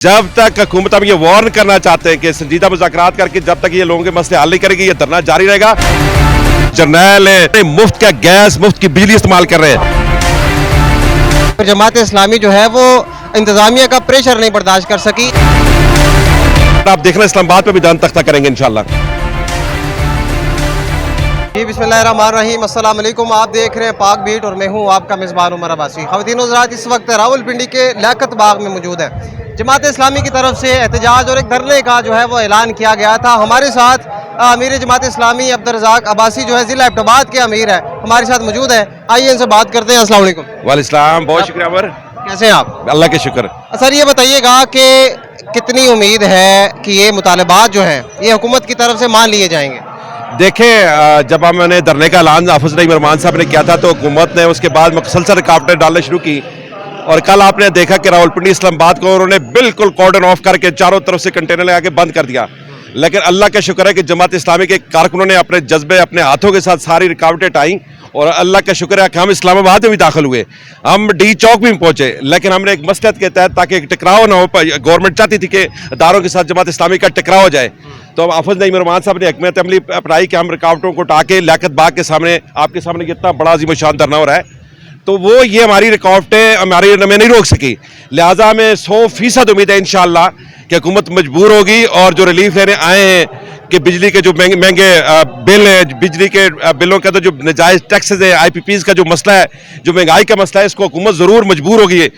जब तक हुकूमत हम ये वार्न करना चाहते हैं कि संजीदा मुज़ाकरात करके जब तक ये लोगों के मसले हल नहीं करेगी, ये धरना जारी रहेगा। जर्नैल मुफ्त का गैस, मुफ्त की बिजली इस्तेमाल कर रहे हैं। जमात इस्लामी जो है वो इंतजामिया का प्रेशर नहीं बर्दाश्त कर सकी। आप देखना इस्लामाबाद पे भी दान तख्ता करेंगे इंशाल्लाह। जी बिस्मिल्लाहिर्रहमानिर्रहीम, अस्सलाम वालेकुम। आप देख रहे हैं पाक बीट और मैं हूं आपका मेज़बान उमर अब्बासी। ख़वातीन हज़रात, इस वक्त रावलपिंडी के लियाकत बाग में मौजूद है। जमात इस्लामी की तरफ से एहतजाज और एक धरने का जो है वो ऐलान किया गया था। हमारे साथ अमीर जमात इस्लामी अब्दुर्रज़ाक अब्बासी जो है ज़िला एबटाबाद के अमीर है, हमारे साथ मौजूद है। आइए इनसे बात करते हैं। अस्सलाम वालेकुम। वालेकुम, बहुत शुक्रिया अमर। कैसे हैं आप? अल्लाह के शुक्र। सर ये बताइएगा कि कितनी उम्मीद है कि ये मुतालबात जो हैं ये हुकूमत की तरफ से मान लिए जाएंगे? देखें, जब हमने धरने का ऐलान हाफिज नईम रहमान साहब ने किया था तो हुकूमत ने उसके बाद मुसलसल रुकावटें डालना शुरू की और कल आपने देखा कि रावलपिंडी इस्लामाबाद को उन्होंने बिल्कुल कॉर्डन ऑफ करके चारों तरफ से कंटेनर लगा के बंद कर दिया। लेकिन अल्लाह का शुक्र है कि जमात इस्लामी के कारकुनों ने अपने जज्बे, अपने हाथों के साथ सारी रुकावटें हटाई और अल्लाह का शुक्र है कि हम इस्लामाबाद में भी दाखिल हुए, हम डी चौक भी पहुंचे। लेकिन हमने एक मसलहत के तहत, ताकि एक टकराव ना हो, गवर्नमेंट चाहती थी कि इदारों के साथ जमात इस्लामी का टकराव हो जाए, तो हम हाफिज नईम रहमान साहब ने हिकमत अमली अपनाई कि हम रुकावटों को उठा के लियाकत बाग के सामने, आपके सामने कितना बड़ा अज़ीम-ओ-शान धरना हो रहा है, तो वो ये हमारी रुकावटें हमारी में नहीं रोक सकी। लिहाजा हमें 100% उम्मीद है इंशाअल्लाह कि हुकूमत मजबूर होगी और जो रिलीफ लेने आए हैं कि बिजली के जो महंगे बिल हैं, बिजली के बिलों का तो जो नाजायज़ टैक्सेस है, IPPs का जो मसला है, जो महंगाई का मसला है, इसको हुकूमत ज़रूर मजबूर होगी।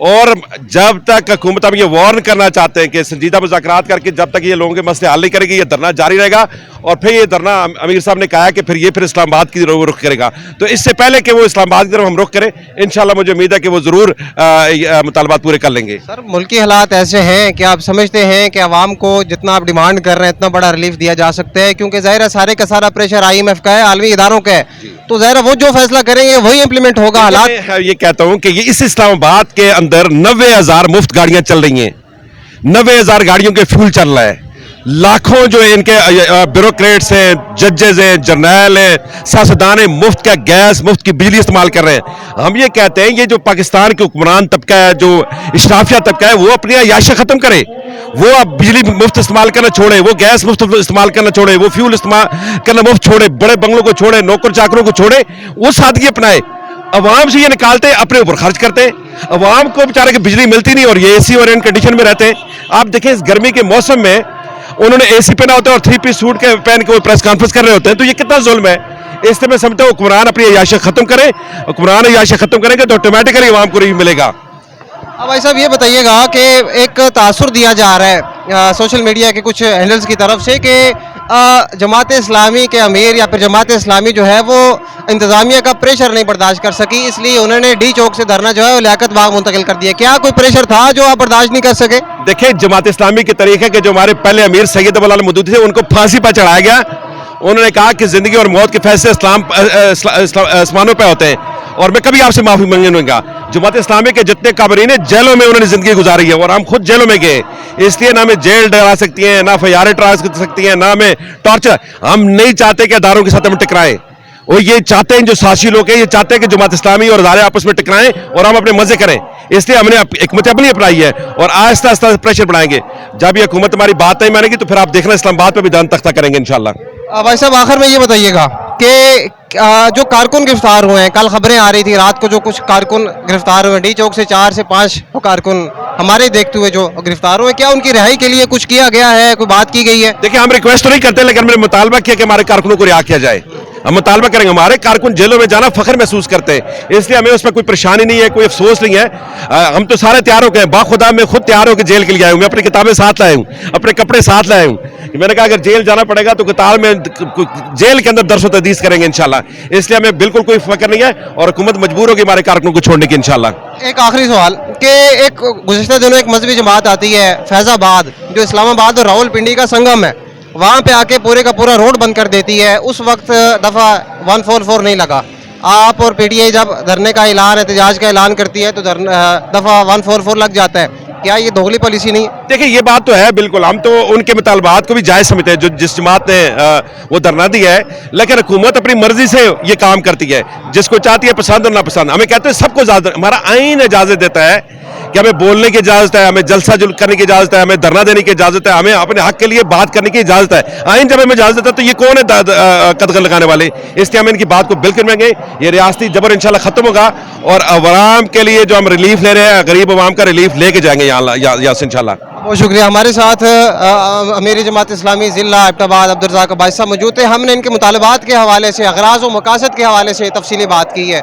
और जब तक हुकूमत हम ये वार्न करना चाहते हैं कि संजीदा मुज़ाकरात करके जब तक ये लोगों के मसले हल नहीं करेगी, ये धरना जारी रहेगा। और फिर ये धरना अमीर साहब ने कहा कि फिर इस्लामाबाद की रुख करेगा। तो इससे पहले कि वो इस्लामाबाद की तरफ हम रुख करें, इंशाल्लाह मुझे उम्मीद है कि वो ज़रूर मुतालबात पूरे कर लेंगे। सर मुल्की हालात ऐसे हैं कि आप समझते हैं कि आवाम को जितना आप डिमांड कर रहे हैं इतना बड़ा रिलीफ दिया जा सकता है? क्योंकि ज़ाहिर है सारे का सारा प्रेशर IMF का है, आलमी इदारों का है, तो ज़ाहिर है वो जो फैसला करेंगे वही इम्प्लीमेंट होगा। हालात ये कहता हूँ कि ये इस इस्लामाबाद के अंदर 90,000 मुफ्त गाड़ियां चल रही हैं, 90,000 गाड़ियों के फ्यूल चल रहा है, लाखों जो इनके ब्यूरोक्रेट्स हैं, जजेस हैं, जर्नैल हैं, सियासतदान हैं, मुफ्त का गैस, मुफ्त की बिजली इस्तेमाल कर रहे हैं। हम ये कहते हैं ये जो पाकिस्तान के हुक्मरान तबका है, जो इशराफिया तबका है, वो अपनी अयाशा खत्म करे, वो अब बिजली मुफ्त इस्तेमाल करना छोड़े, वो गैस मुफ्त इस्तेमाल करना छोड़े, वो फ्यूल इस्तेमाल करना मुफ्त छोड़े, बड़े बंगलों को छोड़े, नौकर चाकरों को छोड़े, वो सादगी अपनाए। अवाम से ये निकालते, अपने ऊपर खर्च करते, अवाम को बेचारे की बिजली मिलती नहीं और ये AC और एयर कंडीशन में रहते हैं। आप देखें इस गर्मी के मौसम में उन्होंने AC पहना होता है और 3 पीस सूट के पहन के वो प्रेस कॉन्फ्रेंस कर रहे होते हैं, तो ये कितना जुल्म है। इसलिए मैं समझता हूँ हुक्मरान अपनी अयाशा खत्म करें, हुक्मरान अयाशा खत्म करेंगे तो ऑटोमेटिकली अवाम को रिलीफ मिलेगा। अब भाई साहब ये बताइएगा कि एक तासुर दिया जा रहा है सोशल मीडिया के कुछ हैंडल्स की तरफ से कि जमात इस्लामी के अमीर या फिर जमात इस्लामी जो है वो इंतज़ामिया का प्रेशर नहीं बर्दाश्त कर सकी, इसलिए उन्होंने डी चौक से धरना जो है वो लियाकत बाग मुंतकिल कर दिया। क्या कोई प्रेशर था जो आप बर्दाश्त नहीं कर सके? देखिए, जमात इस्लामी के तरीके के जो हमारे पहले अमीर सैयद अब्दुल अल मौदूदी थे, उनको फांसी पर चढ़ाया गया। उन्होंने कहा कि जिंदगी और मौत के फैसले आसमानों पे होते हैं और मैं कभी आपसे माफी मांगने नहीं दूंगा। जमात इस्लामी के जितने काबरीन हैं जेलों में उन्होंने जिंदगी गुजारी है और हम खुद जेलों में गए, इसलिए ना हमें जेल डरा सकती हैं, ना FIR ट्रांस कर सकती हैं, ना हमें टॉर्चर। हम नहीं चाहते कि अदारों के साथ हम टकराएं, वो ये चाहते हैं, जो सासी लोग हैं ये चाहते हैं कि जमात इस्लामी और अदारे आपस में टकराएं और हम अपने मजे करें। इसलिए हमने हिकमत अमली अपनाई है और आहिस्ता आहिस्ता प्रेशर बढ़ाएंगे। जब ये हुकूमत हमारी बात नहीं मानेगी तो फिर आप देखना इस्लामाबाद पे भी दान तख्ता करेंगे इंशाल्लाह। भाई साहब आखिर में ये बताइएगा कि जो कारकुन गिरफ्तार हुए हैं, कल खबरें आ रही थी रात को जो कुछ कारकुन गिरफ्तार हुए, डी चौक से 4 से 5 कारकुन हमारे देखते हुए जो गिरफ्तार हुए, क्या उनकी रिहाई के लिए कुछ किया गया है, कोई बात की गई है? देखिए, हम रिक्वेस्ट तो नहीं करते, लेकिन हमने मुतालबा किया कि हमारे कारकुनों को रिहा किया जाए। हम मुतालबा करेंगे, हमारे कारकुन जेलों में जाना फख्र महसूस करते हैं, इसलिए हमें उसमें कोई परेशानी नहीं है, कोई अफसोस नहीं है। हम तो सारे तैयार हो गए, बाखुदा मैं खुद तैयार होकर जेल के लिए आया हूँ, मैं अपनी किताबें साथ लाया हूँ, अपने कपड़े साथ लाया हूँ। मैंने कहा अगर जेल जाना पड़ेगा तो किताब में जेल के अंदर दर्स व तदरीस करेंगे इंशाल्लाह। इसलिए हमें बिल्कुल कोई फख्र नहीं है और हुकूमत मजबूर होगी हमारे कारकुनों को छोड़ने की इंशाल्लाह। एक आखिरी सवाल कि एक गुज़िश्ता दिनों एक मजहबी जमात आती है फैज़ाबाद, जो इस्लामाबाद और रावलपिंडी का संगम है, वहाँ पे आके पूरे का पूरा रोड बंद कर देती है। उस वक्त दफ़ा 144 नहीं लगा। आप और PTI जब धरने का ऐलान, एहतजाज का ऐलान करती है तो दफ़ा 144 लग जाता है। क्या ये दोगली पॉलिसी नहीं है? देखिए, ये बात तो है बिल्कुल, हम तो उनके मुतालबात को भी जायज़ समझते हैं जो जिस जमात ने वो धरना दिया है, लेकिन हुकूमत अपनी मर्जी से ये काम करती है, जिसको चाहती है पसंद और नापसंद। हमें कहते हैं सबको हमारा आइन इजाज़त देता है کہ ہمیں بولنے کی اجازت ہے, ہمیں جلسہ جل کرنے کی اجازت ہے, ہمیں دھرنا دینے کی اجازت ہے, ہمیں اپنے حق کے لیے بات کرنے کی اجازت ہے. آئین جب ہمیں اجازت دیتا ہے تو یہ کون ہے قدغن لگانے والے؟ اس لیے ہم ان کی بات کو بالکل مانیں گے. یہ ریاستی جبر انشاءاللہ ختم ہوگا اور عوام کے لیے جو ہم ریلیف لے رہے ہیں, غریب عوام کا ریلیف لے کے جائیں گے یہاں سے انشاءاللہ. بہت شکریہ. ہمارے ساتھ امیر جماعت اسلامی ضلع ایبٹ آباد عبدالرزاق عباسی صاحب موجود تھے. ہم نے ان کے مطالبات کے حوالے سے, اغراض و مقاصد کے حوالے سے تفصیلی بات کی ہے.